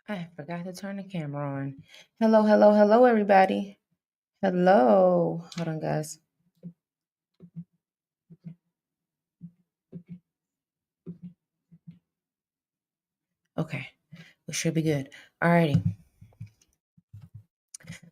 I forgot to turn the camera on. Hello, hello, hello, everybody. Hello. Hold on, guys. Okay, we should be good. Alrighty.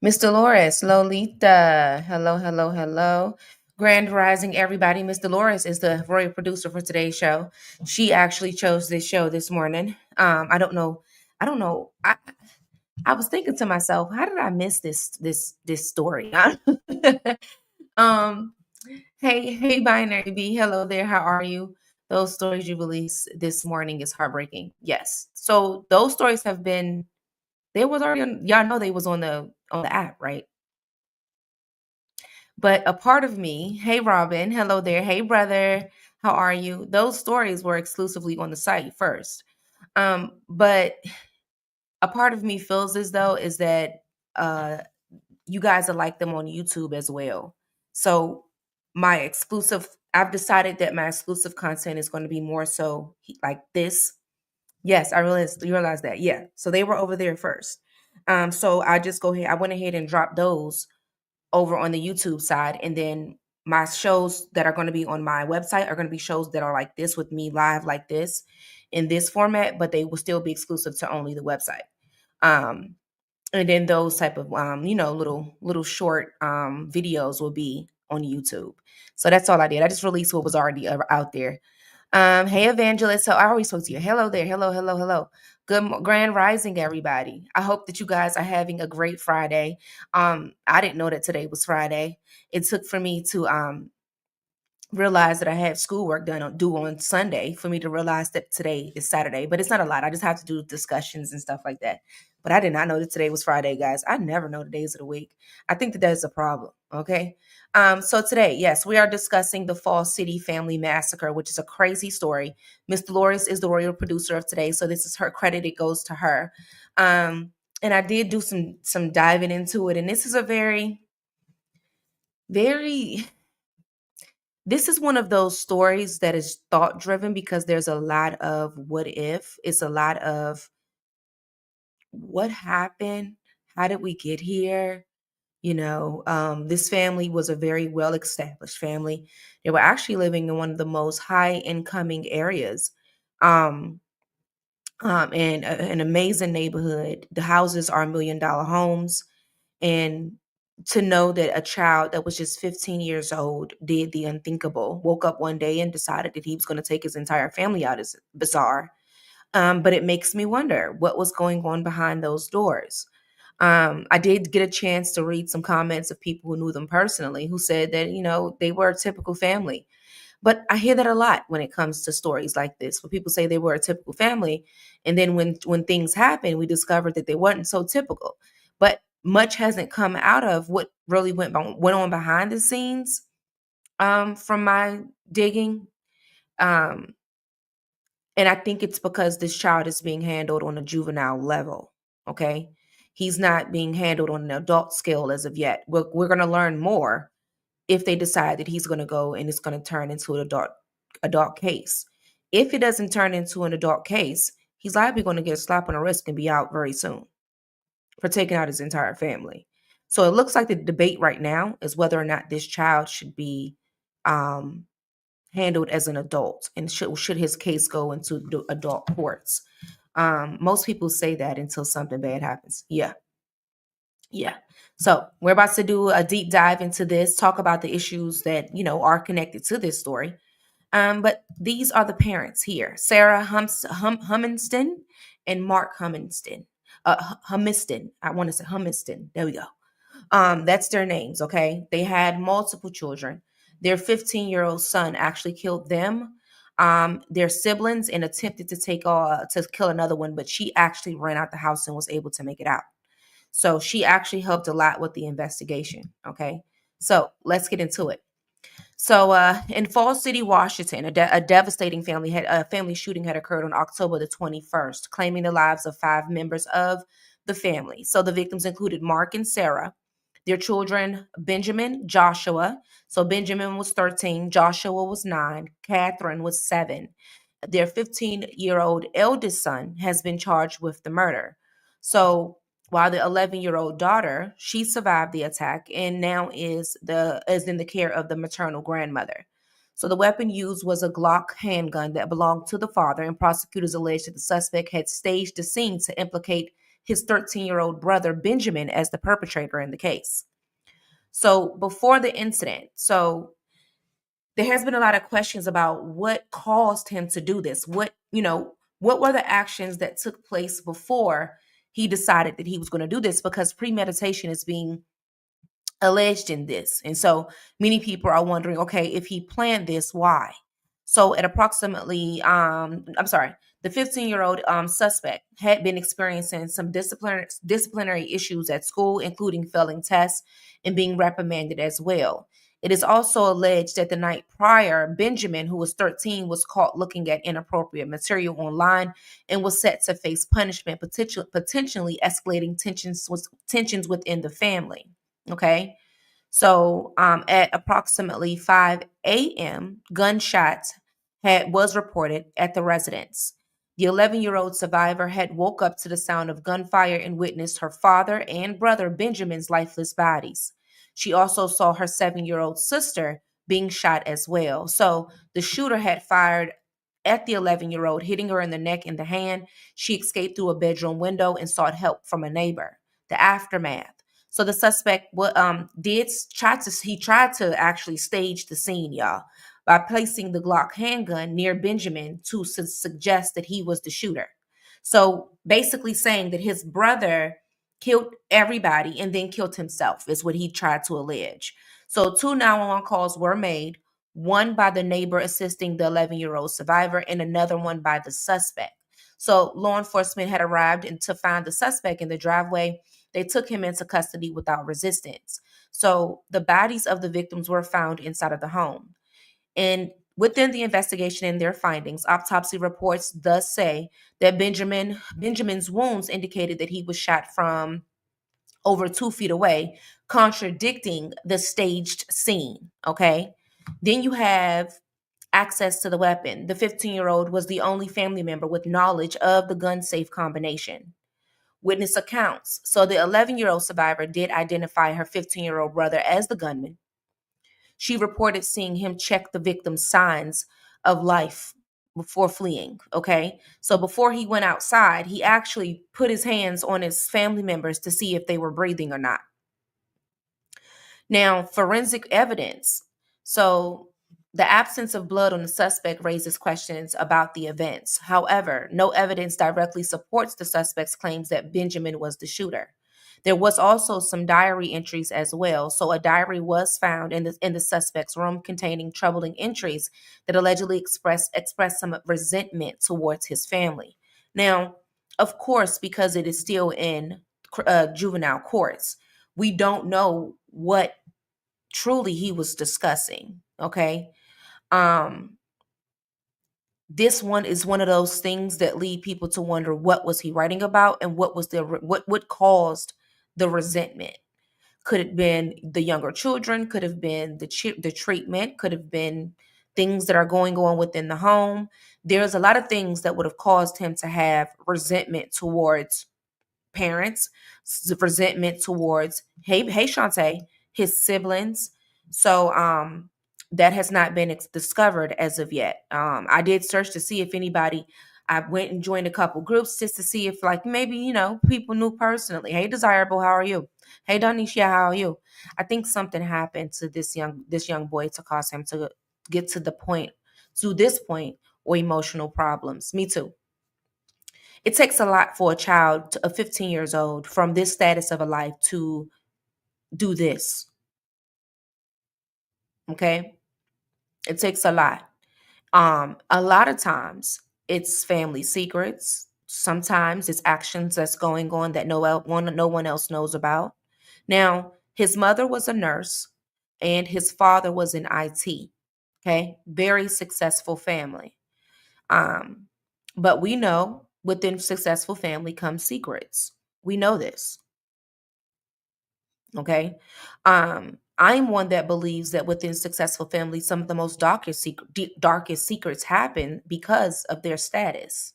Miss Dolores, Lolita. Hello, hello, hello. Grand Rising, everybody. Miss Dolores is the royal producer for today's show. She actually chose this show this morning. I don't know. I don't know. I was thinking to myself, how did I miss this story? um, hey, Binary B. Hello there. How are you? Those stories you released this morning is heartbreaking. Yes. So those stories have been. They was already on. Y'all know they was on the app, right? But a part of me. Hey, Robin. Hello there. Hey, brother. How are you? Those stories were exclusively on the site first. But a part of me feels as though is that uh you guys are like them on YouTube as well. So I've decided that my exclusive content is going to be more so like this. Yes, you realize that. Yeah. So they were over there first. So I went ahead and dropped those over on the YouTube side. And then my shows that are going to be on my website are going to be shows that are like this with me live like this in this format, but they will still be exclusive to only the website. Um, and then those type of little short videos will be on YouTube. So that's all I did. I just released what was already out there. Hey, Evangelist. So I always spoke to you. Hello there. Hello, hello, hello. Grand rising, everybody. I hope that you guys are having a great Friday. I didn't know that today was Friday. It took for me to realized that I had schoolwork due on Sunday for me to realize that today is Saturday. But it's not a lot. I just have to do discussions and stuff like that. But I did not know that today was Friday, guys. I never know the days of the week. I think that that's a problem. Okay. So today, yes, we are discussing the Fall City Family Massacre, which is a crazy story. Miss Dolores is the royal producer of today, so this is her credit. It goes to her. And I did do some diving into it, and this is a very this is one of those stories that is thought driven because there's a lot of what if. It's a lot of what happened? How did we get here? This family was a very well established family. They were actually living in one of the most high incoming areas. Um, in an amazing neighborhood. The houses are $1 million homes. And to know that a child that was just 15 years old did the unthinkable, woke up one day and decided that he was going to take his entire family out is bizarre. But it makes me wonder what was going on behind those doors. I did get a chance to read some comments of people who knew them personally who said that, they were a typical family. But I hear that a lot when it comes to stories like this, where people say they were a typical family, and then when things happen, we discovered that they weren't so typical. But much hasn't come out of what really went on behind the scenes. From my digging, um, and I think it's because this child is being handled on a juvenile level. Okay, he's not being handled on an adult scale as of yet. We're going to learn more if they decide that he's going to go and it's going to turn into an adult case. If it doesn't turn into an adult case, he's likely going to get a slap on the wrist and be out very soon for taking out his entire family. So it looks like the debate right now is whether or not this child should be um, handled as an adult and should his case go into the adult courts. Most people say that until something bad happens. Yeah. Yeah. So we're about to do a deep dive into this, talk about the issues that, are connected to this story. But these are the parents here: Sarah Humiston and Mark Humiston. Humiston. I want to say Humiston. There we go. That's their names, okay? They had multiple children. Their 15-year-old son actually killed them, their siblings, and attempted to kill another one, but she actually ran out the house and was able to make it out. So she actually helped a lot with the investigation. Okay. So let's get into it. So in Fall City, Washington, a devastating family shooting had occurred on October the 21st, claiming the lives of 5 members of the family. So the victims included Mark and Sarah, their children, Benjamin, Joshua. So Benjamin was 13, Joshua was 9, Catherine was 7. Their 15-year-old eldest son has been charged with the murder. So while the 11-year-old daughter, she survived the attack and now is in the care of the maternal grandmother. So the weapon used was a Glock handgun that belonged to the father, and prosecutors alleged that the suspect had staged the scene to implicate his 13-year-old brother Benjamin as the perpetrator in the case. So before the incident, there has been a lot of questions about what caused him to do this. What were the actions that took place before he decided that he was going to do this? Because premeditation is being alleged in this. And so many people are wondering, okay, if he planned this, why? So at approximately, I'm sorry, the 15-year-old suspect had been experiencing some disciplinary issues at school, including failing tests and being reprimanded as well. It is also alleged that the night prior, Benjamin, who was 13, was caught looking at inappropriate material online and was set to face punishment, potentially escalating tensions within the family. Okay. So at approximately 5 a.m., gunshots was reported at the residence. The 11-year-old survivor had woke up to the sound of gunfire and witnessed her father and brother Benjamin's lifeless bodies. She also saw her 7-year-old sister being shot as well. So the shooter had fired at the 11-year-old, hitting her in the neck and the hand. She escaped through a bedroom window and sought help from a neighbor. The aftermath. So the suspect tried to actually stage the scene, y'all, by placing the Glock handgun near Benjamin to suggest that he was the shooter. So basically saying that his brother killed everybody and then killed himself is what he tried to allege. So two 911 calls were made, one by the neighbor assisting the 11-year-old survivor and another one by the suspect. So law enforcement had arrived and to find the suspect in the driveway. They took him into custody without resistance. So the bodies of the victims were found inside of the home. And within the investigation and their findings, autopsy reports thus say that Benjamin's wounds indicated that he was shot from over 2 feet away, contradicting the staged scene. Okay. Then you have access to the weapon. The 15-year-old was the only family member with knowledge of the gun safe combination. Witness accounts. So the 11-year-old survivor did identify her 15-year-old brother as the gunman. She reported seeing him check the victim's signs of life before fleeing. Okay. So before he went outside, he actually put his hands on his family members to see if they were breathing or not. Now, forensic evidence. So, the absence of blood on the suspect raises questions about the events. However, no evidence directly supports the suspect's claims that Benjamin was the shooter. There was also some diary entries as well. So, a diary was found in the suspect's room containing troubling entries that allegedly expressed some resentment towards his family. Now, of course, because it is still in juvenile courts, we don't know what truly he was discussing. Okay. um this one is one of those things that lead people to wonder, what was he writing about and what caused the resentment. Could it been the younger children, could have been the treatment, could have been things that are going on within the home. There's a lot of things that would have caused him to have resentment towards parents, resentment towards hey Shantae, his siblings. So that has not been discovered as of yet. I did search to see if anybody. I went and joined a couple groups just to see if like maybe people knew personally. Hey Desirable, how are you? Hey Donisha, how are you? I think something happened to this young boy to cause him to get to this point, or emotional problems. Me too. It takes a lot for a child of 15 years old from this status of a life to do this. Okay. It takes a lot. A lot of times it's family secrets. Sometimes it's actions that's going on that no one else knows about. Now, his mother was a nurse and his father was in IT. Okay. Very successful family. Um, but we know within successful family comes secrets. We know this. Okay. I'm one that believes that within successful families, some of the most darkest secrets happen because of their status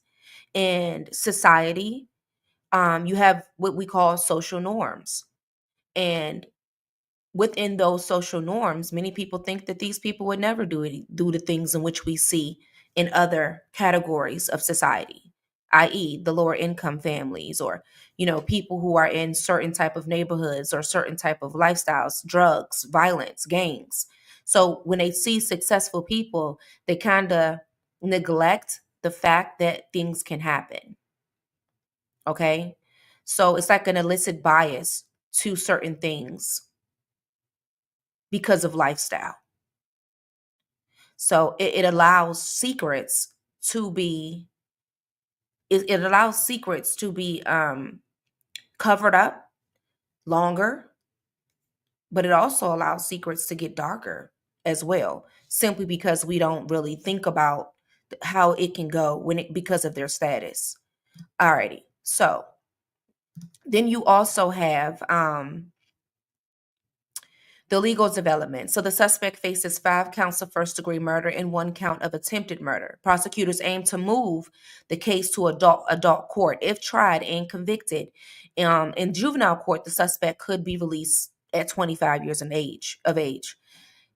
and society. You have what we call social norms. And within those social norms, many people think that these people would never do the things in which we see in other categories of society, i.e., the lower income families, or people who are in certain type of neighborhoods or certain type of lifestyles, drugs, violence, gangs. So when they see successful people, they kind of neglect the fact that things can happen. Okay, so it's like an illicit bias to certain things because of lifestyle. So it allows secrets to be it allows secrets to be covered up longer, but it also allows secrets to get darker as well, simply because we don't really think about how it can go when it because of their status. Alrighty. So then you also have the legal development. So the suspect faces 5 counts of first-degree murder and 1 count of attempted murder. Prosecutors aim to move the case to adult court. If tried and convicted, in juvenile court, the suspect could be released at 25 years of age.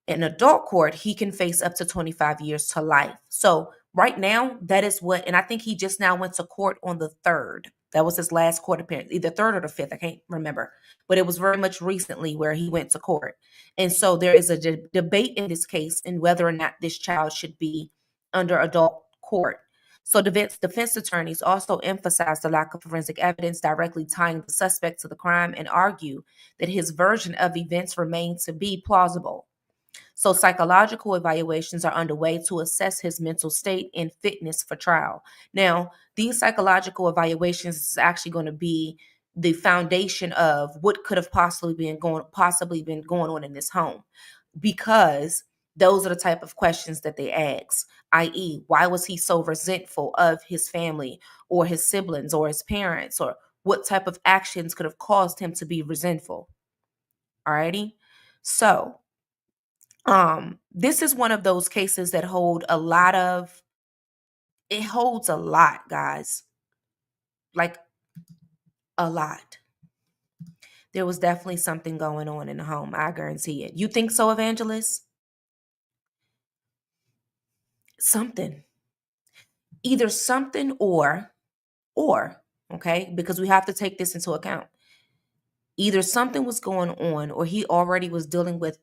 In adult court, he can face up to 25 years to life. So right now, that is what, and I think he just now went to court on the 3rd. That was his last court appearance, either 3rd or the 5th. I can't remember, but it was very much recently where he went to court. And so there is a debate in this case in whether or not this child should be under adult court. So defense attorneys also emphasize the lack of forensic evidence directly tying the suspect to the crime and argue that his version of events remains to be plausible. So psychological evaluations are underway to assess his mental state and fitness for trial. Now, these psychological evaluations is actually going to be the foundation of what could have possibly been going on in this home, because those are the type of questions that they ask, i.e., why was he so resentful of his family or his siblings or his parents, or what type of actions could have caused him to be resentful. Alrighty. So this is one of those cases that holds a lot, guys. Like a lot. There was definitely something going on in the home. I guarantee it. You think so, Evangelist? Something. Either something or, okay, because we have to take this into account. Either something was going on or he already was dealing with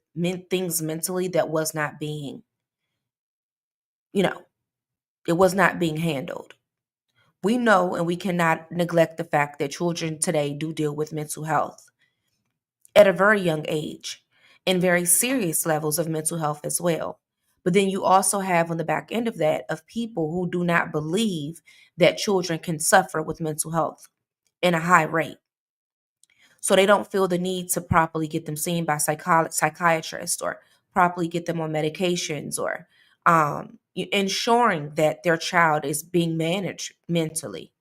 things mentally that was not being, it was not being handled. We know and we cannot neglect the fact that children today do deal with mental health at a very young age and very serious levels of mental health as well. But then you also have on the back end of that of people who do not believe that children can suffer with mental health in a high rate. So they don't feel the need to properly get them seen by psychiatrists or properly get them on medications or ensuring that their child is being managed mentally.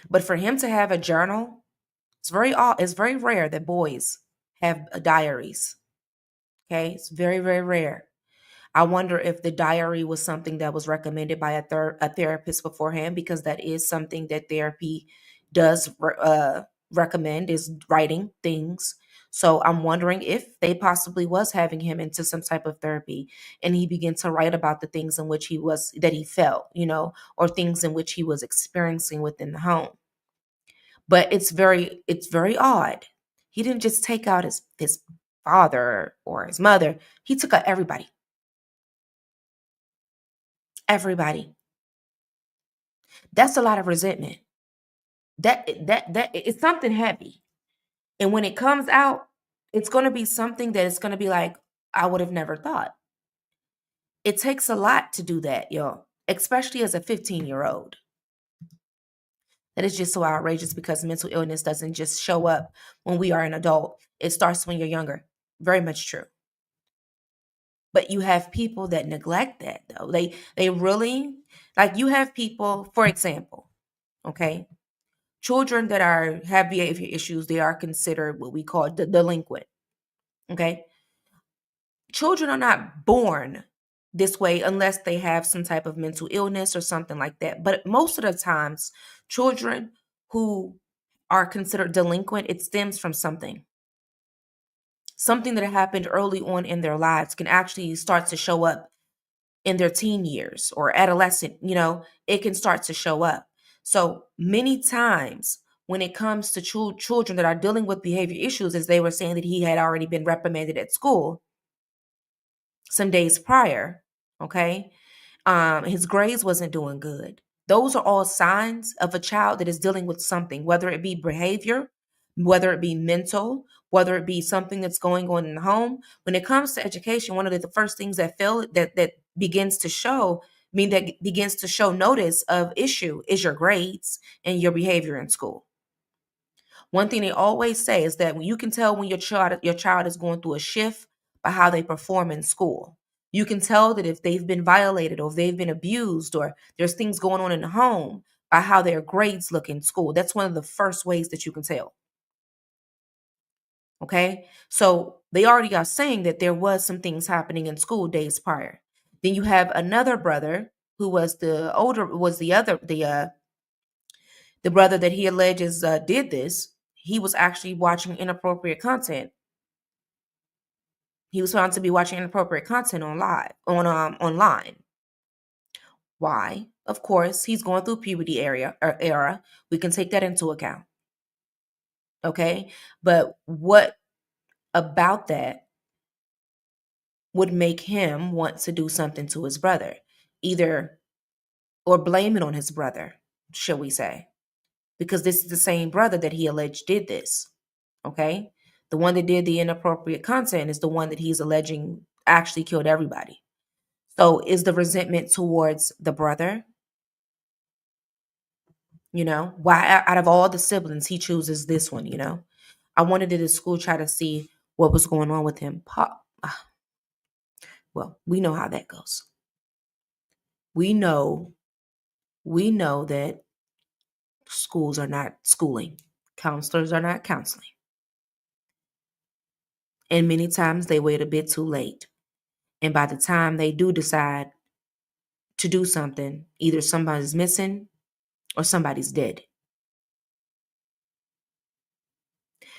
But for him to have a journal, it's very rare that boys have diaries. Okay, it's very very rare. I wonder if the diary was something that was recommended by a therapist beforehand, because that is something that therapy does recommend, is writing things. So I'm wondering if they possibly was having him into some type of therapy and he began to write about the things in which he felt, or things in which he was experiencing within the home. But it's very odd. He didn't just take out his father or his mother. He took out everybody. Everybody. That's a lot of resentment. That it's something heavy. And when it comes out, it's going to be something that it's going to be like, I would have never thought. It takes a lot to do that, y'all, especially as a 15-year-old. That is just so outrageous, because mental illness doesn't just show up when we are an adult. It starts when you're younger. Very much true. But you have people that neglect that, though. They really, like, you have people, for example, okay, children that have behavior issues, they are considered what we call delinquent. Okay, children are not born this way unless they have some type of mental illness or something like that. But most of the times, children who are considered delinquent, it stems from something that happened early on in their lives can actually start to show up in their teen years or adolescent, it can start to show up. So many times when it comes to children that are dealing with behavior issues, as they were saying that he had already been reprimanded at school some days prior, okay? His grades wasn't doing good. Those are all signs of a child that is dealing with something, whether it be behavior, whether it be mental, whether it be something that's going on in the home. When it comes to education, one of the first things that begins to show, that begins to show notice of issue is your grades and your behavior in school. One thing they always say is that when you can tell when your child is going through a shift by how they perform in school. You can tell that if they've been violated or if they've been abused or there's things going on in the home by how their grades look in school. That's one of the first ways that you can tell. Okay? So they already are saying that there was some things happening in school days prior. Then you have another brother who was the brother that he alleges did this. He was actually watching inappropriate content. He was found to be watching inappropriate content online. Why? Of course, he's going through puberty era. We can take that into account. Okay? But what about that would make him want to do something to his brother? Either or blame it on his brother, shall we say? Because this is the same brother that he alleged did this. Okay? The one that did the inappropriate content is the one that he's alleging actually killed everybody. So is the resentment towards the brother? Why out of all the siblings he chooses this one? I wanted to the school try to see what was going on with him. Well, we know how that goes. We know that schools are not schooling. Counselors are not counseling. And many times they wait a bit too late. And by the time they do decide to do something, either somebody's missing or somebody's dead.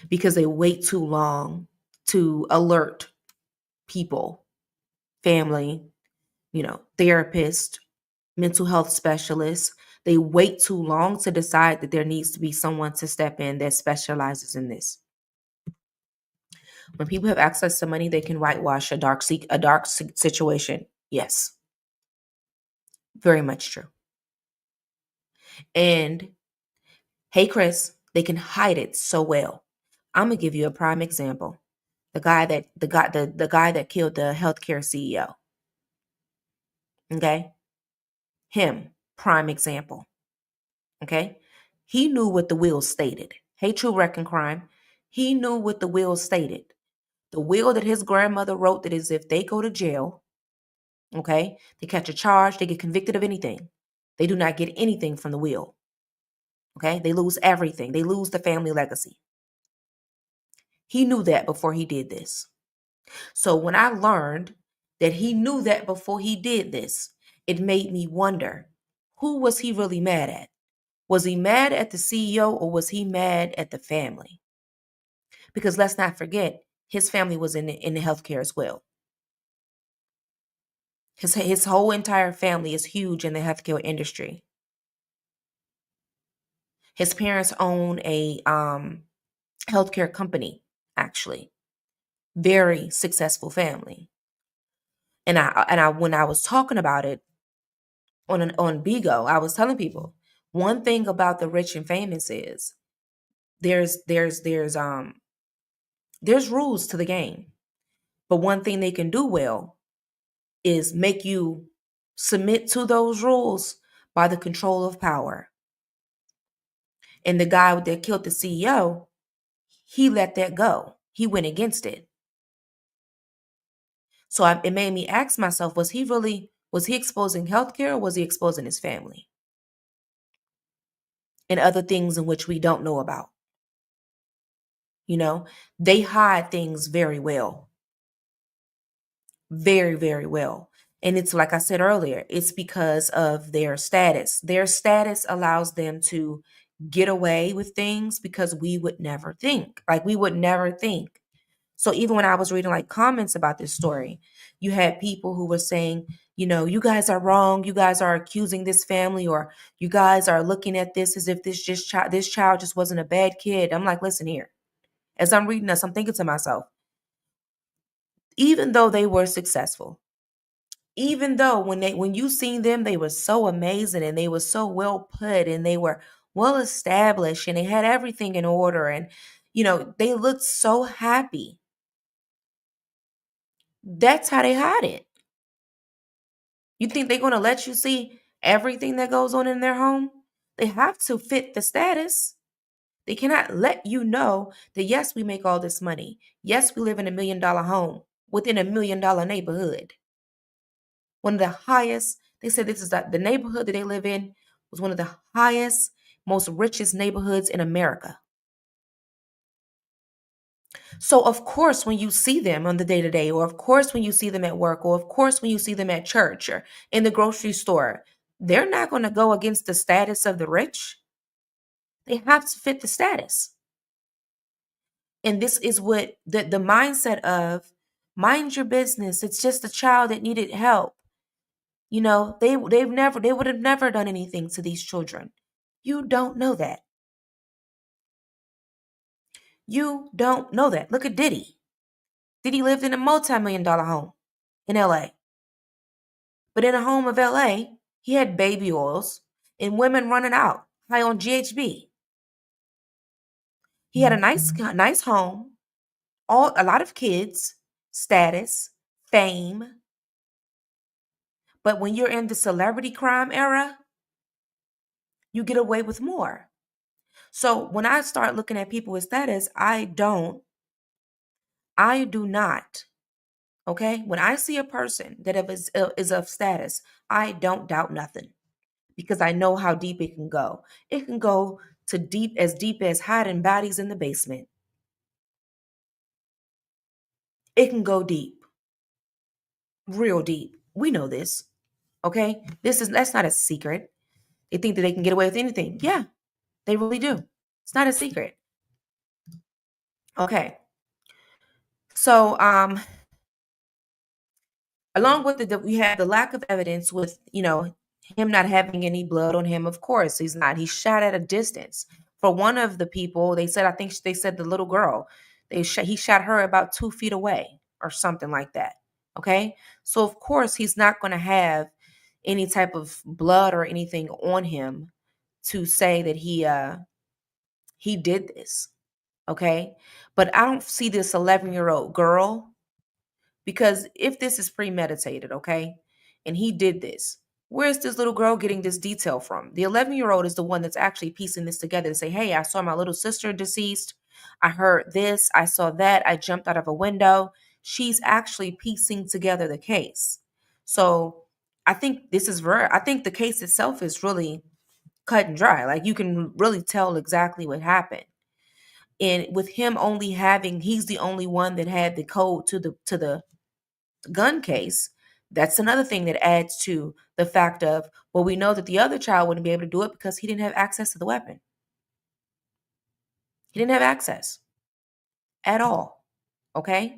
Because they wait too long to alert people, family, therapists, mental health specialists. They wait too long to decide that there needs to be someone to step in that specializes in this. When people have access to money, they can whitewash a dark situation. Yes, very much true. And hey, Chris, they can hide it so well. I'm gonna give you a prime example. The guy that killed the healthcare CEO. Okay, him, prime example. Okay, he knew what the will stated. Hey, True Reckon Crime. He knew what the will stated. The will that his grandmother wrote that is if they go to jail, okay, they catch a charge, they get convicted of anything. They do not get anything from the will. Okay, they lose everything. They lose the family legacy. He knew that before he did this. So when I learned that he knew that before he did this, it made me wonder, who was he really mad at? Was he mad at the CEO or was he mad at the family? Because let's not forget, his family was in the healthcare as well. His whole entire family is huge in the healthcare industry. His parents own a healthcare company, actually. Very successful family. And I when I was talking about it on Bigo, I was telling people one thing about the rich and famous is there's rules to the game. But one thing they can do well is make you submit to those rules by the control of power. And the guy that killed the CEO, he let that go. He went against it. So it made me ask myself, was he exposing healthcare or was he exposing his family? And other things in which we don't know about. They hide things very well. Very, very well. And it's like I said earlier, it's because of their status. Their status allows them to get away with things because we would never think. Like we would never think. So even when I was reading like comments about this story, you had people who were saying, you guys are wrong. You guys are accusing this family, or you guys are looking at this as if this child just wasn't a bad kid. I'm like, listen here. As I'm reading this, I'm thinking to myself, even though they were successful, even though when you seen them, they were so amazing and they were so well put and they were well established and they had everything in order, and they looked so happy. That's how they hide it. You think they're going to let you see everything that goes on in their home? They have to fit the status. They cannot let you know that, yes, we make all this money. Yes, we live in $1 million home within $1 million neighborhood. One of the highest, they said this is the neighborhood that they live in was one of the highest, most richest neighborhoods in America. So, of course, when you see them on the day to day, or of course, when you see them at work, or of course, when you see them at church or in the grocery store, they're not going to go against the status of the rich. They have to fit the status. And this is what the mindset of mind your business. It's just a child that needed help. They would have never done anything to these children. You don't know that. You don't know that. Look at Diddy. Diddy lived in a multi-million-dollar home in LA. But in a home of LA, he had baby oils and women running out high on GHB. He had a nice home, a lot of kids, status, fame. But when you're in the celebrity crime era, you get away with more. So when I start looking at people with status, I do not. Okay? When I see a person that is of status, I don't doubt nothing because I know how deep it can go. It can go to deep as hiding bodies in the basement. It can go deep, real deep. We know this. Okay? That's not a secret. They think that they can get away with anything. Yeah, they really do. It's not a secret. Okay. So along with we have the lack of evidence with, him not having any blood on him. Of course, he's not. He's shot at a distance. For one of the people, I think they said the little girl, he shot her about 2 feet away or something like that. Okay. So of course, he's not going to have any type of blood or anything on him to say that he did this. Okay. But I don't see this 11-year-old girl, because if this is premeditated, okay, and he did this, where's this little girl getting this detail from? The 11-year-old is the one that's actually piecing this together to say, hey, I saw my little sister deceased. I heard this. I saw that. I jumped out of a window. She's actually piecing together the case. So I think I think the case itself is really cut and dry. Like you can really tell exactly what happened. And with him he's the only one that had the code to the gun case. That's another thing that adds to the fact of, well, we know that the other child wouldn't be able to do it because he didn't have access to the weapon. He didn't have access at all. Okay.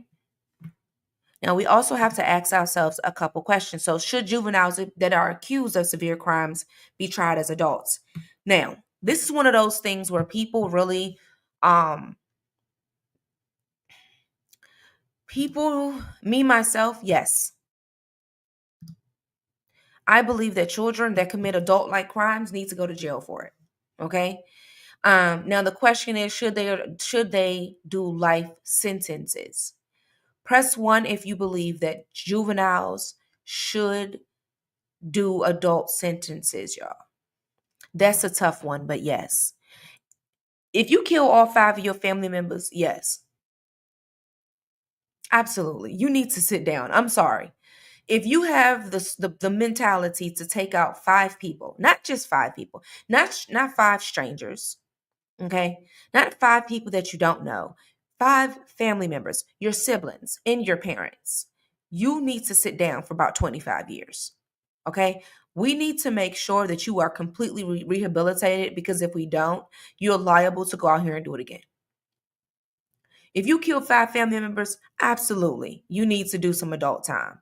Now we also have to ask ourselves a couple questions. So should juveniles that are accused of severe crimes be tried as adults? Now, this is one of those things where people really, me, myself, yes. I believe that children that commit adult-like crimes need to go to jail for it. Okay. Now the question is, should they do life sentences? Press 1 if you believe that juveniles should do adult sentences, y'all. That's a tough one, but yes. If you kill all 5 of your family members, yes. Absolutely. You need to sit down. I'm sorry. If you have the mentality to take out 5 people, not just 5 people, not 5 strangers, okay? Not 5 people that you don't know. 5 family members, your siblings and your parents. you need to sit down for about 25 years. Okay? We need to make sure that you are completely rehabilitated, because if we don't, you're liable to go out here and do it again. If you kill 5 family members, absolutely, you need to do some adult time.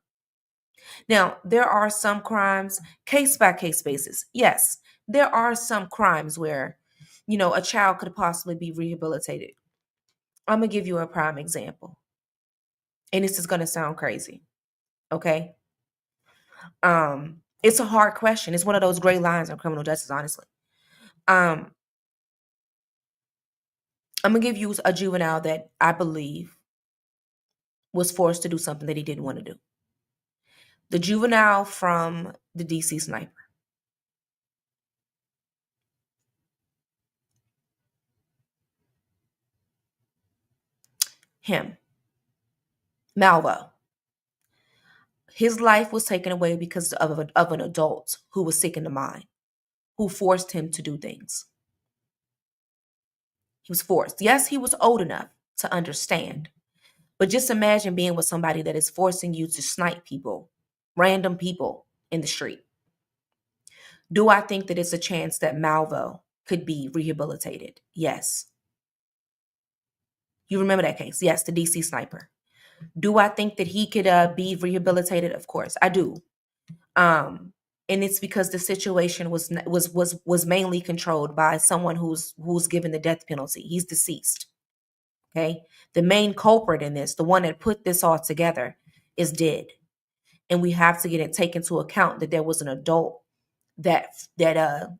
Now, there are some crimes, case by case basis. Yes, there are some crimes where, a child could possibly be rehabilitated. I'm going to give you a prime example. And this is going to sound crazy. Okay? It's a hard question. It's one of those gray lines in criminal justice, honestly. Um, I'm going to give you a juvenile that I believe was forced to do something that he didn't want to do. The juvenile from the DC sniper. Him. Malvo. His life was taken away because of an adult who was sick in the mind, who forced him to do things. He was forced. Yes, he was old enough to understand. But just imagine being with somebody that is forcing you to snipe people, random people in the street. Do I think that it's a chance that Malvo could be rehabilitated? Yes. You remember that case? Yes, the DC sniper. Do I think that he could be rehabilitated? Of course, I do. And it's because the situation was mainly controlled by someone who's given the death penalty. He's deceased. Okay, the main culprit in this, the one that put this all together, is dead, and we have to get it taken into account that there was an adult that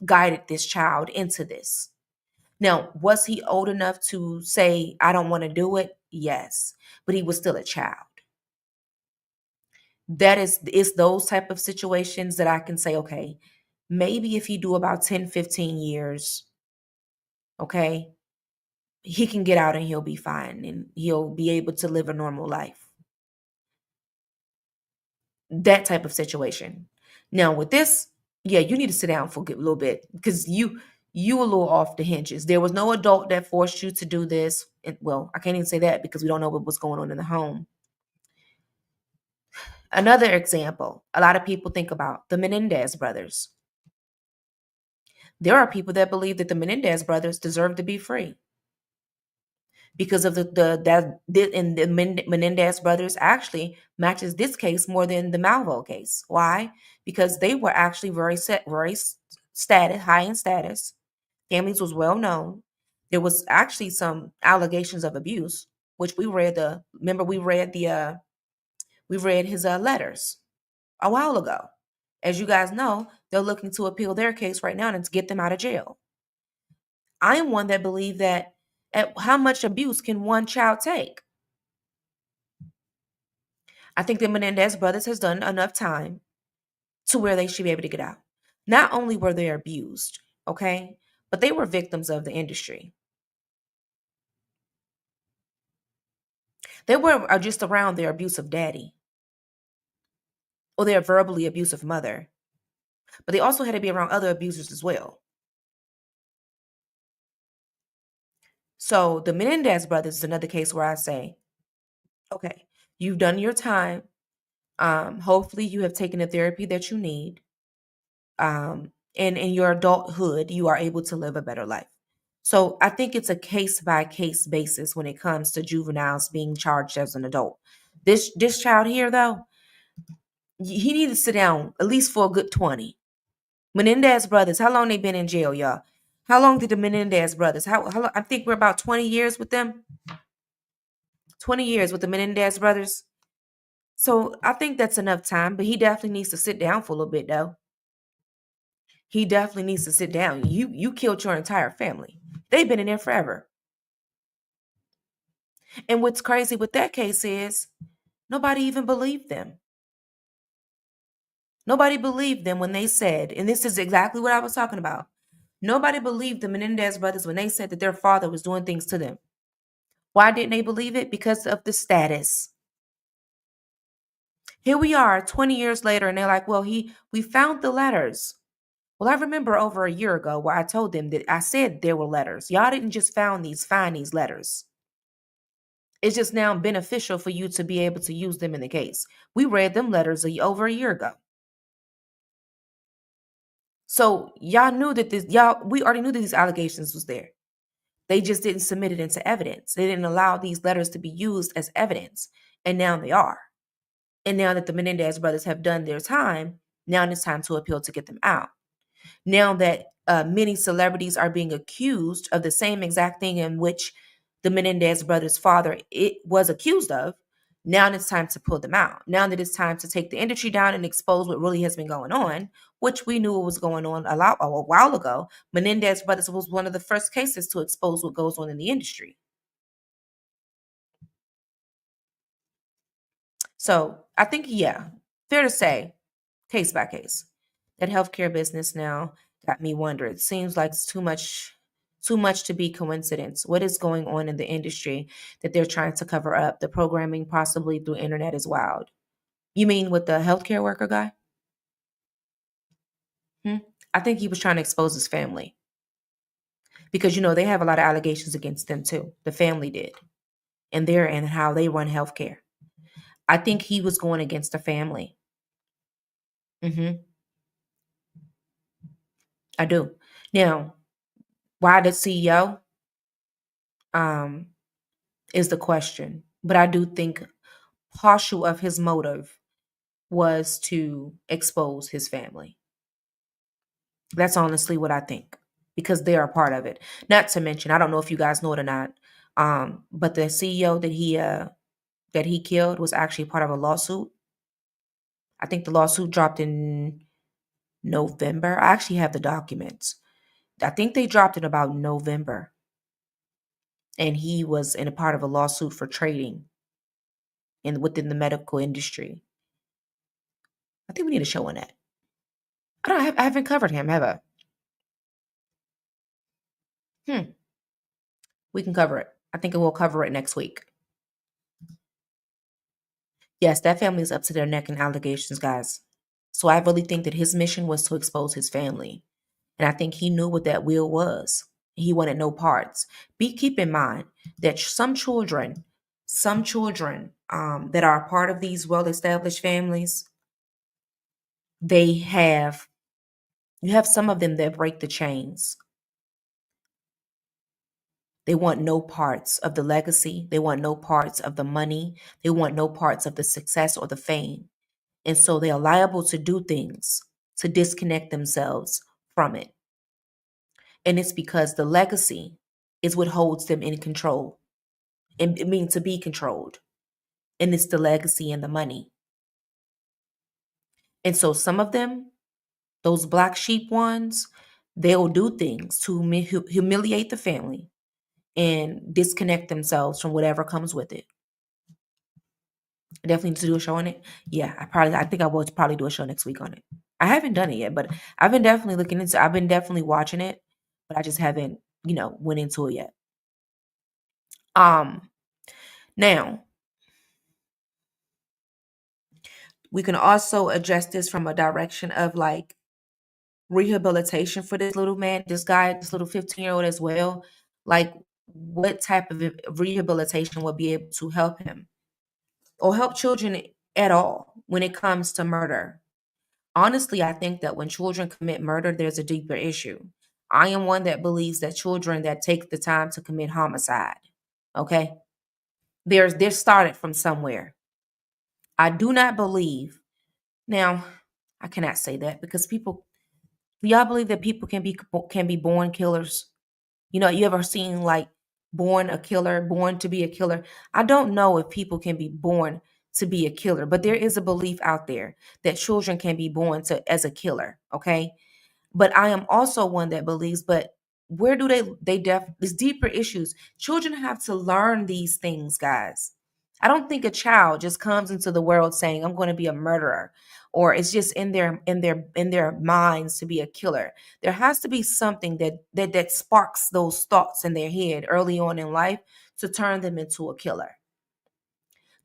guided this child into this. Now, was he old enough to say, I don't want to do it? Yes, but he was still a child. It's those type of situations that I can say, okay, maybe if you do about 10, 15 years, okay, he can get out and he'll be fine and he'll be able to live a normal life. That type of situation. Now with this, yeah, you need to sit down for a little bit, because you a little off the hinges. There was no adult that forced you to do this. And, well, I can't even say that because we don't know what was going on in the home. Another example, a lot of people think about the Menendez brothers. There are people that believe that the Menendez brothers deserve to be free because of the Menendez brothers actually matches this case more than the Malvo case. Why? Because they were actually very status, high in status. Families was well known. There was actually some allegations of abuse, which we read we read his letters a while ago. As you guys know, they're looking to appeal their case right now and to get them out of jail. I am one that believe that how much abuse can one child take? I think the Menendez brothers has done enough time to where they should be able to get out. Not only were they abused, okay, but they were victims of the industry. They were just around their abusive daddy or their verbally abusive mother, but they also had to be around other abusers as well. So the Menendez brothers is another case where I say, okay, you've done your time. Hopefully you have taken the therapy that you need. And in your adulthood, you are able to live a better life. So I think it's a case by case basis when it comes to juveniles being charged as an adult. This child here, though, he needs to sit down at least for a good 20. Menendez brothers, how long they been in jail, y'all? How long did the Menendez brothers? How long? I think we're about 20 years with them. 20 years with the Menendez brothers. So I think that's enough time, but he definitely needs to sit down for a little bit, though. He definitely needs to sit down. You killed your entire family. They've been in there forever. And what's crazy with that case is nobody even believed them. Nobody believed them when they said, and this is exactly what I was talking about. Nobody believed the Menendez brothers when they said that their father was doing things to them. Why didn't they believe it? Because of the status. Here we are 20 years later, and they're like, well, we found the letters. Well, I remember over a year ago where I told them that I said there were letters. Y'all didn't just find these letters. It's just now beneficial for you to be able to use them in the case. We read them letters over a year ago. So y'all knew that we already knew that these allegations was there. They just didn't submit it into evidence. They didn't allow these letters to be used as evidence. And now they are. And now that the Menendez brothers have done their time, now it's time to appeal to get them out. Now that many celebrities are being accused of the same exact thing in which the Menendez brothers' father was accused of, now it's time to pull them out. Now that it's time to take the industry down and expose what really has been going on, which we knew was going on a while ago. Menendez brothers was one of the first cases to expose what goes on in the industry. So I think, yeah, fair to say, case by case, that healthcare business now got me wondering. It seems like it's too much to be coincidence. What is going on in the industry that they're trying to cover up? The programming possibly through internet is wild. You mean with the healthcare worker guy? Hmm? I think he was trying to expose his family because they have a lot of allegations against them too. The family did, and how they run healthcare. I think he was going against the family. Hmm. I do. Now, why the CEO? Um, is the question. But I do think partial of his motive was to expose his family. That's honestly what I think because they are part of it. Not to mention, I don't know if you guys know it or not, but the CEO that he killed was actually part of a lawsuit. I think the lawsuit dropped in November. I actually have the documents. I think they dropped in about November, and he was in a part of a lawsuit for trading within the medical industry. I think we need a show on that. I haven't covered him, have I? Hmm. We can cover it. I think we'll cover it next week. Yes, that family is up to their neck in allegations, guys. So I really think that his mission was to expose his family. And I think he knew what that will was. He wanted no parts. Keep in mind that some children that are a part of these well-established families, they have you have some of them that break the chains. They want no parts of the legacy. They want no parts of the money. They want no parts of the success or the fame. And so they are liable to do things to disconnect themselves from it. And it's because the legacy is what holds them in control. And it means to be controlled. And it's the legacy and the money. And so some of them, those black sheep ones, they'll do things to humiliate the family and disconnect themselves from whatever comes with it. I definitely need to do a show on it. Yeah, I think I will probably do a show next week on it. I haven't done it yet, but I've been definitely watching it, but I just haven't, went into it yet. Um, Now we can also address this from a direction of like rehabilitation for this little man, this guy, this little 15-year-old as well. Like what type of rehabilitation would be able to help him or help children at all when it comes to murder? Honestly, I think that when children commit murder, there's a deeper issue. I am one that believes that children that take the time to commit homicide, okay, they're started from somewhere. I do not believe. Now, I cannot say that because people. Do y'all believe that people can be born killers? You ever seen like born a killer, born to be a killer? I don't know if people can be born to be a killer, but there is a belief out there that children can be born to as a killer, okay? But I am also one that believes, but where do there's deeper issues. Children have to learn these things, guys. I don't think a child just comes into the world saying, I'm going to be a murderer, or it's just in their minds to be a killer. There has to be something that sparks those thoughts in their head early on in life to turn them into a killer.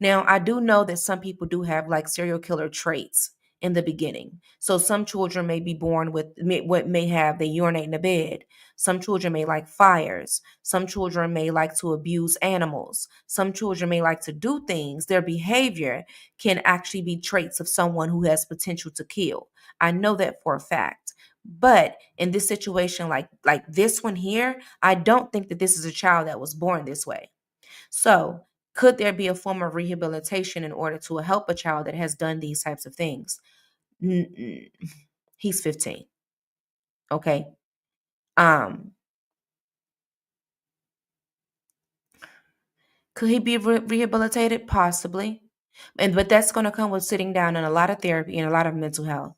Now, I do know that some people do have like serial killer traits in the beginning. So some children may be born with what may have they urinate in the bed. Some children may like fires. Some children may like to abuse animals. Some children may like to do things. Their behavior can actually be traits of someone who has potential to kill. I know that for a fact. But in this situation, like this one here, I don't think that this is a child that was born this way. So, could there be a form of rehabilitation in order to help a child that has done these types of things? N- He's 15. Okay. Um, could he be rehabilitated? Possibly. But that's going to come with sitting down and a lot of therapy and a lot of mental health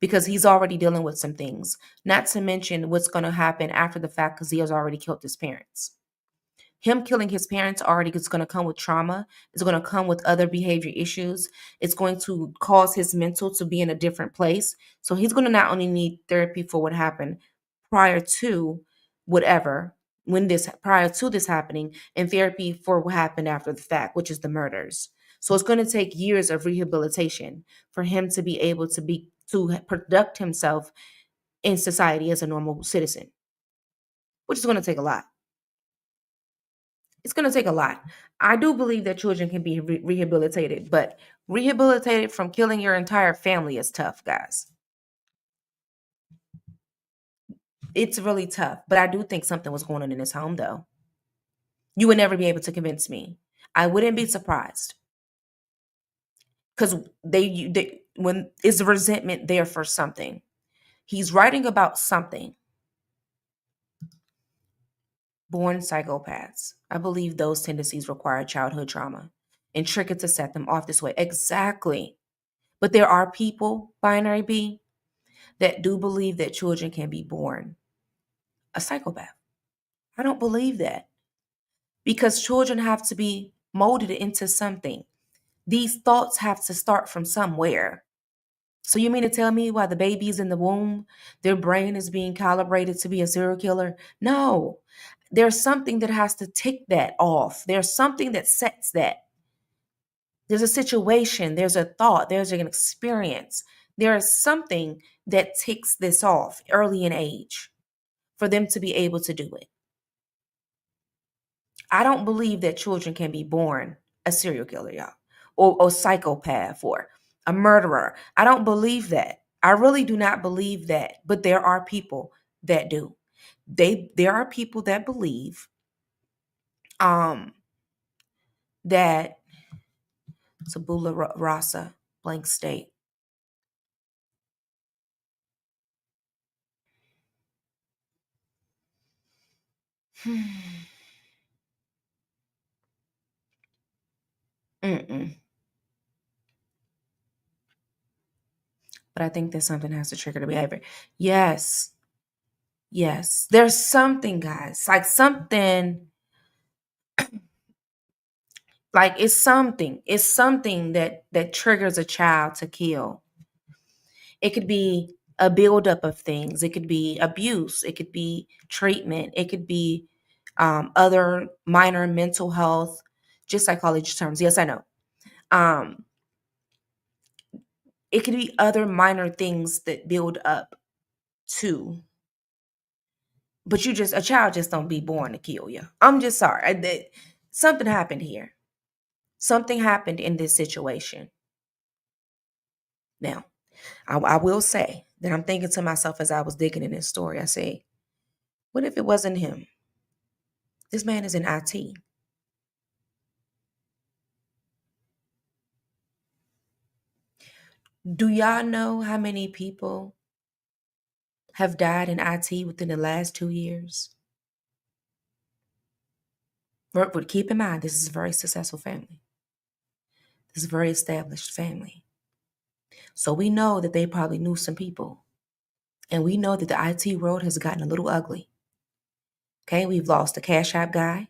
because he's already dealing with some things. Not to mention what's going to happen after the fact because he has already killed his parents. Him killing his parents already is going to come with trauma. It's going to come with other behavior issues. It's going to cause his mental to be in a different place. So he's going to not only need therapy for what happened prior to whatever, prior to this happening, and therapy for what happened after the fact, which is the murders. So it's going to take years of rehabilitation for him to be able to conduct himself in society as a normal citizen, which is going to take a lot. It's going to take a lot. I do believe that children can be rehabilitated, but rehabilitated from killing your entire family is tough, guys. It's really tough, but I do think something was going on in his home, though. You would never be able to convince me. I wouldn't be surprised because they when is resentment there for something. He's writing about something. Born psychopaths. I believe those tendencies require childhood trauma and trigger to set them off this way. Exactly. But there are people, binary B, that do believe that children can be born a psychopath. I don't believe that because children have to be molded into something. These thoughts have to start from somewhere. So you mean to tell me while the baby's in the womb, their brain is being calibrated to be a serial killer? No. There's something that has to tick that off. There's something that sets that. There's a situation, there's a thought, there's an experience. There is something that ticks this off early in age for them to be able to do it. I don't believe that children can be born a serial killer, y'all, or psychopath or a murderer. I don't believe that. I really do not believe that. But there are people that do. There are people that believe um that tabula rasa, blank state. Mm-mm. But I think that something has to trigger the behavior. Yes. Yes. There's something, guys. It's something that triggers a child to kill. It could be a buildup of things. It could be abuse. It could be treatment. It could be other minor mental health, just psychology terms. Yes, I know. Um, it could be other minor things that build up to. But a child just don't be born to kill you. I'm just sorry. Something happened here. Something happened in this situation. Now, I will say that I'm thinking to myself as I was digging in this story, I say, what if it wasn't him? This man is in IT. Do y'all know how many people have died in IT within the last 2 years? But keep in mind, this is a very successful family. This is a very established family. So we know that they probably knew some people. And we know that the IT world has gotten a little ugly. Okay, we've lost the Cash App guy.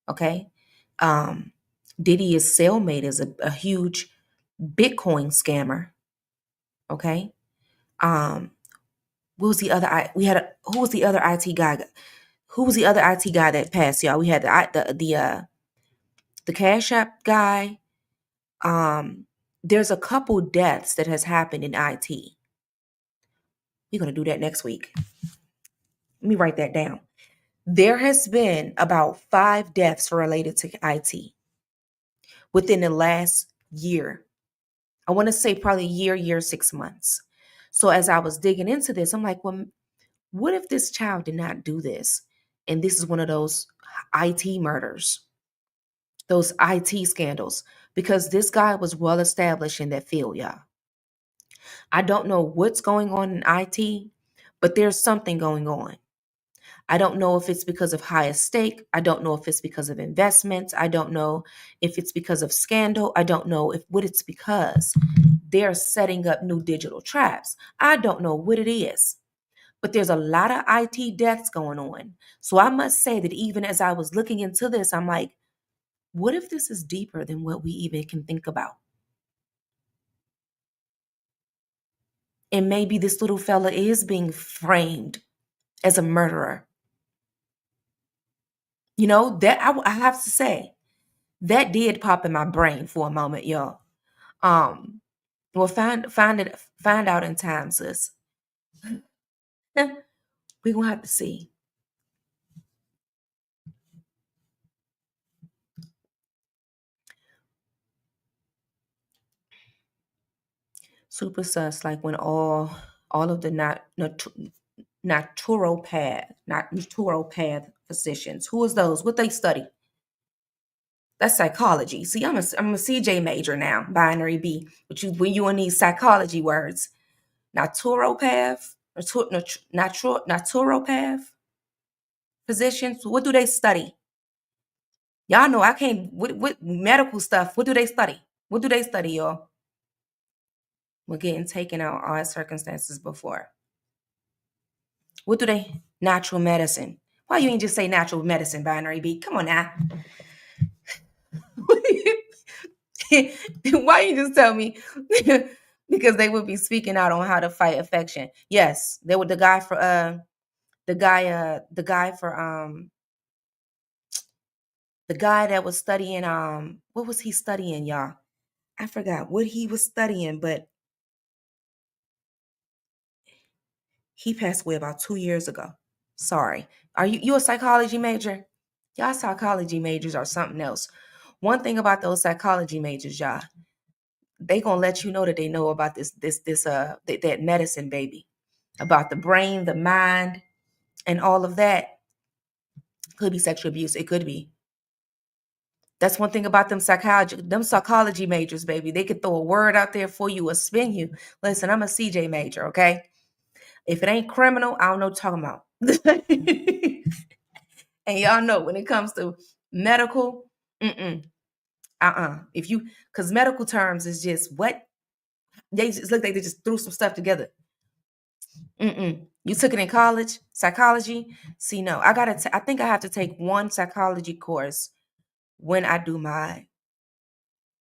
Okay. Um, Diddy's cellmate is a huge Bitcoin scammer. Okay. Um, what was the other who was the other IT guy? Who was the other IT guy that passed, y'all? We had the Cash App guy. Um, there's a couple deaths that has happened in IT. We're going to do that next week. Let me write that down. There has been about 5 deaths related to IT within the last year. I want to say probably year, 6 months. So as I was digging into this, I'm like, well, what if this child did not do this? And this is one of those IT murders, those IT scandals, because this guy was well established in that field, y'all. I don't know what's going on in IT, but there's something going on. I don't know if it's because of high stake. I don't know if it's because of investments. I don't know if it's because of scandal. I don't know if what it's because. They're setting up new digital traps. I don't know what it is, but there's a lot of IT deaths going on. So I must say that even as I was looking into this, I'm like, what if this is deeper than what we even can think about? And maybe this little fella is being framed as a murderer. That I have to say, that did pop in my brain for a moment, y'all. Um, well, find out in time, sis. We're gonna have to see. Super sus, like when all of the naturopath physicians. Who is those? What they study? That's psychology. See, I'm a CJ major now, binary B. But when you in these psychology words, naturopath, naturopath physicians. What do they study? Y'all know I can't. What medical stuff? What do they study? What do they study, y'all? We're getting taken out all circumstances before. What do they? Natural medicine. Why you ain't just say natural medicine, binary B? Come on now. Why you just tell me? Because they would be speaking out on how to fight infection. Yes, they were the guy that was studying what was he studying, y'all? I forgot what he was studying, but he passed away about 2 years ago. Sorry. Are you a psychology major? Y'all psychology majors are something else. One thing about those psychology majors, y'all, they gonna let you know that they know about that medicine, baby, about the brain, the mind, and all of that. Could be sexual abuse. It could be. That's one thing about them psychology majors, baby. They could throw a word out there for you or spin you. Listen, I'm a CJ major, okay? If it ain't criminal, I don't know what you're talking about. And y'all know when it comes to medical, If you, because medical terms is just what they just look like they just threw some stuff together. You took it in college, psychology. See, no, I think I have to take one psychology course when I do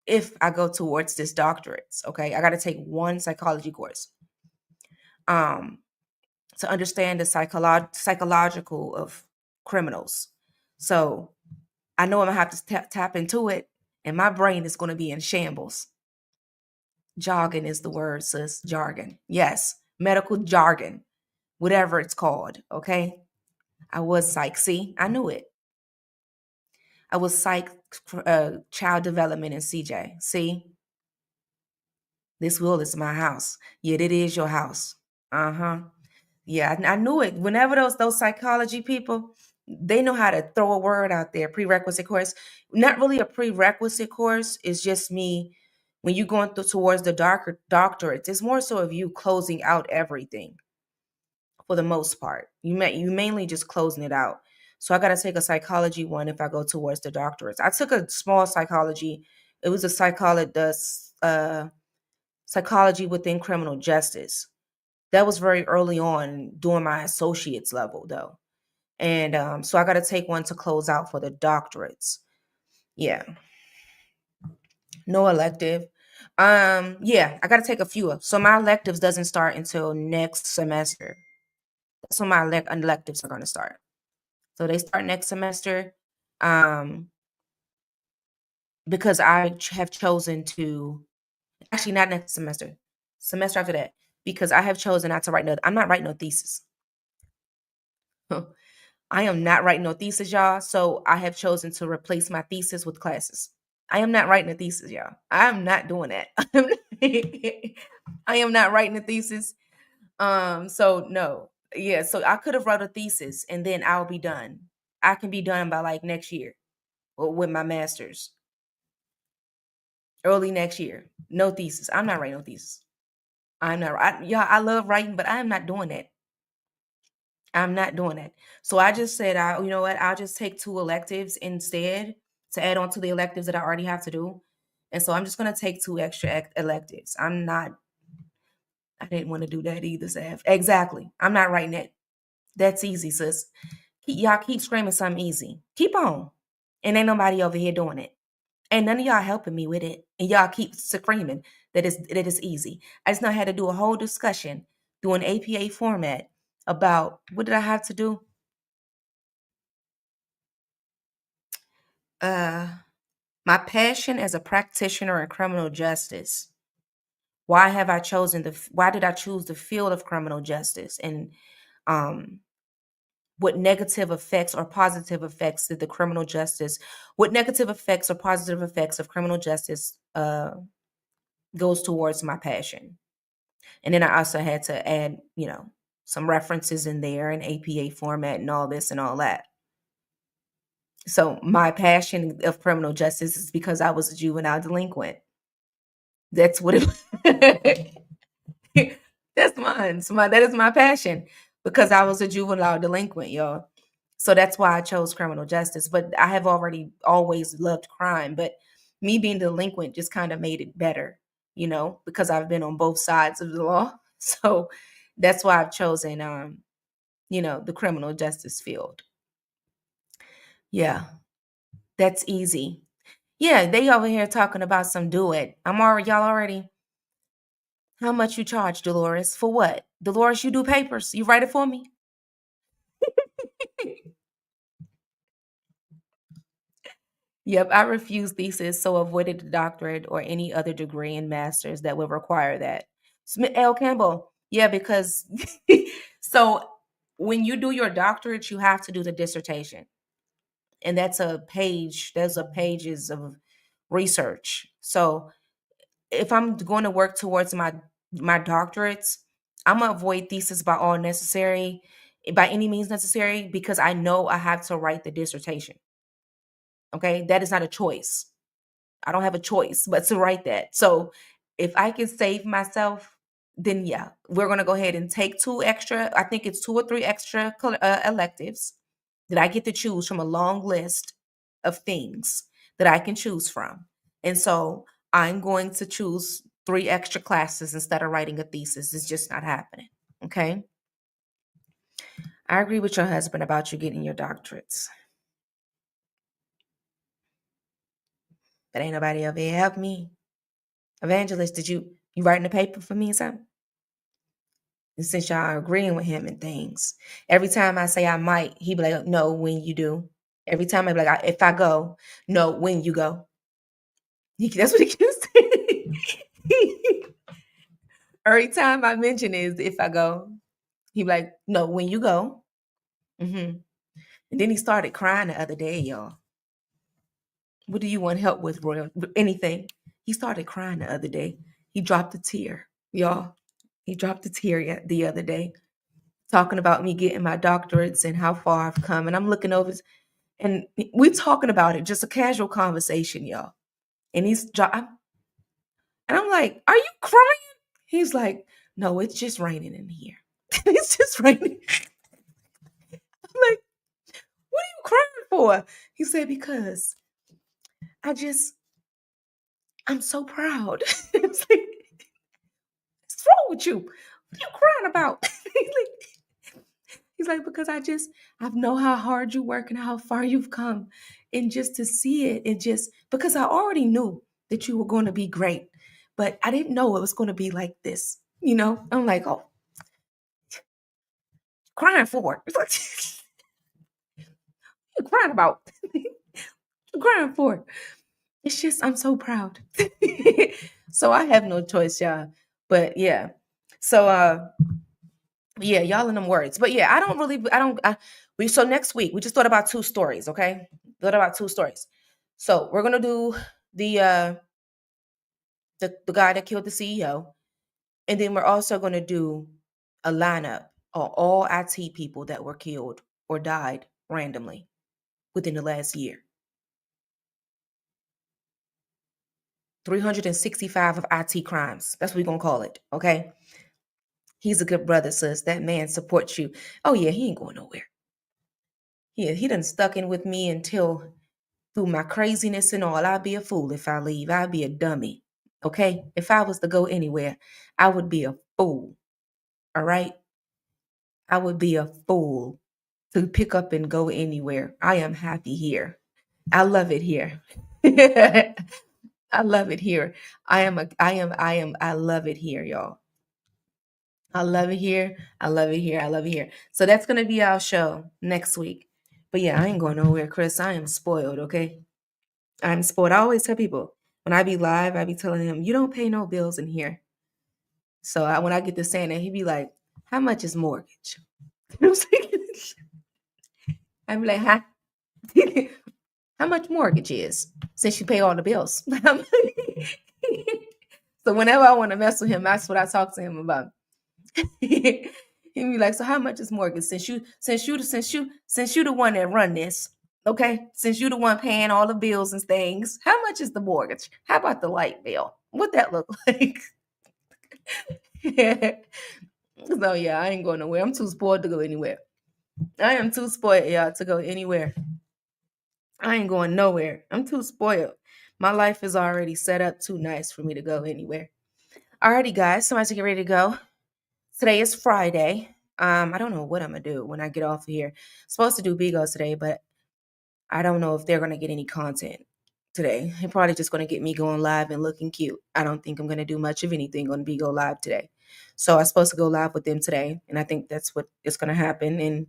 if I go towards this doctorates. Okay, I got to take one psychology course. Um, to understand the psychological of criminals. So I know I'm gonna have to tap into it, and my brain is going to be in shambles. Jargon is the word, sis. Jargon. Yes, medical jargon, whatever it's called. Okay. I was psych. See, I knew it. I was psych, child development in CJ. See, this will is my house. Yet it is your house. Uh huh. Yeah, I knew it. Whenever those psychology people, they know how to throw a word out there. Prerequisite course, not really a prerequisite course. It's just me. When you going towards the darker doctorate, it's more so of you closing out everything for the most part. You mainly just closing it out. So I got to take a psychology one if I go towards the doctorates. I took a small psychology. It was a psychology within criminal justice. That was very early on doing my associate's level though. And so I got to take one to close out for the doctorates. Yeah. No elective. Yeah, I got to take a few. So my electives doesn't start until next semester. That's when my electives are going to start. So they start next semester. Um, because I have chosen to Actually, not next semester. Semester after that. Because I have chosen not to write I'm not writing no thesis. I am not writing no thesis, y'all. So I have chosen to replace my thesis with classes. I am not writing a thesis, y'all. I'm not doing that. I am not writing a thesis. So no. Yeah, so I could have wrote a thesis and then I'll be done. I can be done by like next year with my master's. Early next year. No thesis. I'm not writing no thesis. I'm not yeah, I love writing, but I am not doing that. I'm not doing that. So I just said, you know what? I'll just take two electives instead to add on to the electives that I already have to do. And so I'm just going to take two extra electives. I didn't want to do that either, Saf. Exactly. I'm not writing that. That's easy, sis. Y'all keep screaming something easy. Keep on. And ain't nobody over here doing it. And none of y'all helping me with it. And y'all keep screaming that it's easy. I just know I had to do a whole discussion through an APA format about what did I have to do? Uh my passion as a practitioner in criminal justice. Why did I choose the field of criminal justice? And um what negative effects or positive effects did the criminal justice what negative effects or positive effects of criminal justice goes towards my passion. And then I also had to add, some references in there in APA format and all this and all that. So my passion of criminal justice is because I was a juvenile delinquent. That's what it That's mine. That is my passion because I was a juvenile delinquent, y'all. So that's why I chose criminal justice. But I have already always loved crime. But me being delinquent just kind of made it better, because I've been on both sides of the law. So that's why I've chosen the criminal justice field. Yeah, that's easy. Yeah, they over here talking about some do it. Y'all already. How much you charge, Dolores? For what? Dolores, you do papers. You write it for me? Yep, I refused thesis, so avoided a doctorate or any other degree in master's that would require that. Smith L. Campbell, yeah, because so when you do your doctorate, you have to do the dissertation, and that's a page. There's a pages of research. So if I'm going to work towards my doctorates, I'm gonna avoid thesis by any means necessary, because I know I have to write the dissertation. Okay, that is not a choice. I don't have a choice but to write that. So if I can save myself, then yeah, we're gonna go ahead and take two extra. I think it's two or three extra electives that I get to choose from a long list of things that I can choose from. And so I'm going to choose three extra classes instead of writing a thesis. It's just not happening. Okay. I agree with your husband about you getting your doctorates, but ain't nobody over here help me. Evangelist, did you writing a paper for me or something? And since y'all are agreeing with him and things, every time I say I might, he be like, "No, when you do." Every time I be like, "If I go, no, when you go." That's what he keeps saying. Every time I mention is if I go, he be like, "No, when you go." And then he started crying the other day, y'all. What do you want help with, Royal? Anything? He started crying the other day. He dropped a tear, y'all. He dropped a tear the other day, talking about me getting my doctorates and how far I've come. And I'm looking over, and we talking about it, just a casual conversation, y'all. And and I'm like, "Are you crying?" He's like, "No, it's just raining in here. It's just raining." I'm like, "What are you crying for?" He said, "Because I'm so proud." It's like, "What's wrong with you? What are you crying about?" He's like, "Because I know how hard you work and how far you've come. And just to see it, because I already knew that you were going to be great, but I didn't know it was going to be like this. I'm like, oh, crying for it. It's like, what you crying about? What you crying for? It's just, I'm so proud." So I have no choice, y'all. But yeah. So yeah, y'all in them words. But yeah, I don't we so next week we just thought about two stories, okay? Thought about two stories. So we're gonna do the uh the guy that killed the CEO, and then we're also gonna do a lineup of all IT people that were killed or died randomly within the last year. 365 of IT crimes. That's what we're gonna call it. Okay. He's a good brother, sis. That man supports you. Oh yeah, he ain't going nowhere. He done stuck in with me until through my craziness and all. I'd be a fool if I leave. I'd be a dummy. Okay? If I was to go anywhere, I would be a fool. All right? I would be a fool to pick up and go anywhere. I am happy here. I love it here. I love it here. I love it here, y'all. I love it here. I love it here. I love it here. So that's gonna be our show next week. But yeah, I ain't going nowhere, Chris. I am spoiled, okay? I'm spoiled. I always tell people when I be live, I be telling him, you don't pay no bills in here. So when I get to saying that, he be like, how much is mortgage? I'm like, huh? How much mortgage is since you pay all the bills? So whenever I want to mess with him, that's what I talk to him about. He be like, so how much is mortgage? Since you the one that run this, okay? Since you the one paying all the bills and things, how much is the mortgage? How about the light bill? What that look like? So yeah, I ain't going nowhere. I'm too spoiled to go anywhere. I am too spoiled, y'all, to go anywhere. I ain't going nowhere. I'm too spoiled. My life is already set up too nice for me to go anywhere. Alrighty, guys, so I have to get ready to go. Today is Friday. I don't know what I'm gonna do when I get off of here. Supposed to do Bigo today, but I don't know if they're gonna get any content today. They're probably just gonna get me going live and looking cute. I don't think I'm gonna do much of anything on Bigo live today. So I'm supposed to go live with them today, and I think that's what is gonna happen. And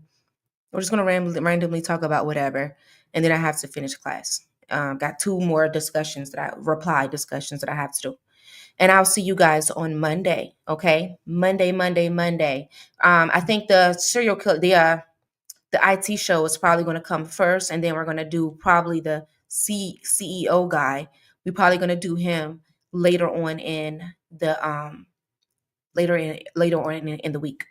we're just gonna randomly talk about whatever, and then I have to finish class. Got two more reply discussions that I have to do. And I'll see you guys on Monday. Okay, Monday. I think the serial kill the IT show is probably going to come first, and then we're going to do probably the CEO guy. We're probably going to do him later on in the later on in the week.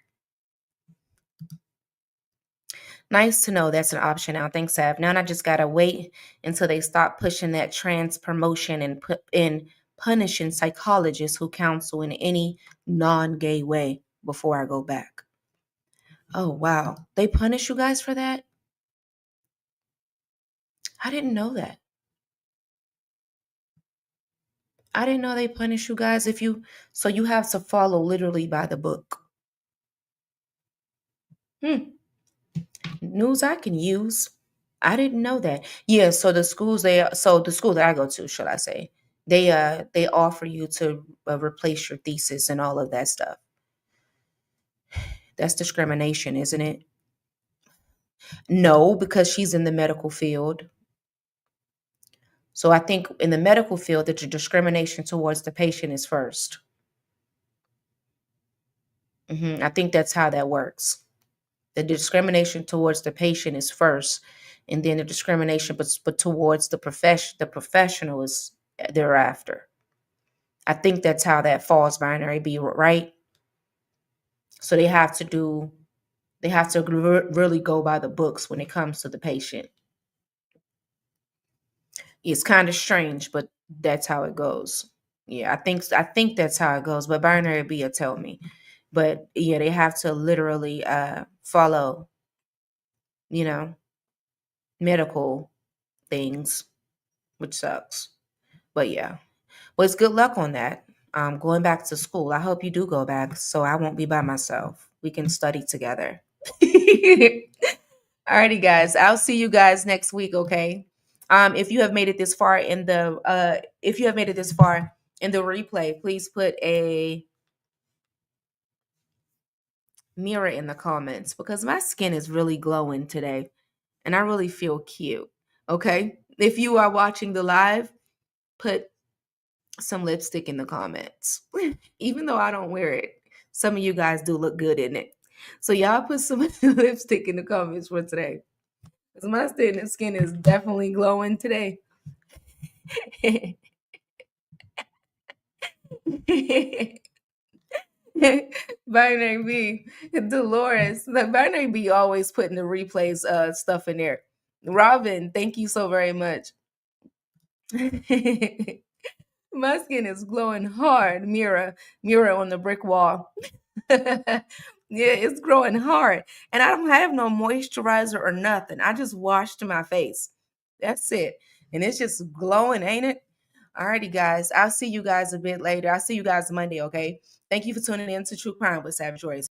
Nice to know that's an option now. Thanks, Sav. Now I just gotta wait until they stop pushing that trans promotion and put in punishing psychologists who counsel in any non-gay way before I go back. Oh wow. They punish you guys for that? I didn't know that. I didn't know they punish you guys if you so you have to follow literally by the book. Hmm. News I can use. I didn't know that. Yeah, so the school that I go to, should I say, they offer you to replace your thesis and all of that stuff. That's discrimination, isn't it? No, because she's in the medical field. So I think in the medical field that your discrimination towards the patient is first. I think that's how that works. The discrimination towards the patient is first, and then the discrimination but towards the professional is thereafter. I think that's how that falls binary be, right? So they have to really go by the books when it comes to the patient. It's kind of strange, but that's how it goes. Yeah, I think that's how it goes. But binary B will tell me. But yeah, they have to literally follow, you know, medical things, which sucks. But yeah, well, it's good luck on that. Going back to school. I hope you do go back, so I won't be by myself. We can study together. Alrighty, guys. I'll see you guys next week. Okay. If you have made it this far in the if you have made it this far in the replay, please put a mirror in the comments because my skin is really glowing today, and I really feel cute. Okay. If you are watching the live, put some lipstick in the comments. Even though I don't wear it, some of you guys do look good in it. So y'all put some lipstick in the comments for today. Because my skin is definitely glowing today. Binary B, Dolores. Like Binary B always putting the replays stuff in there. Robin, thank you so very much. My skin is glowing hard. Mirror on the brick wall. Yeah, it's growing hard. And I don't have no moisturizer or nothing. I just washed my face. That's it. And it's just glowing, ain't it? Alrighty, guys. I'll see you guys a bit later. I'll see you guys Monday, okay? Thank you for tuning in to True Crime with Savage Royce.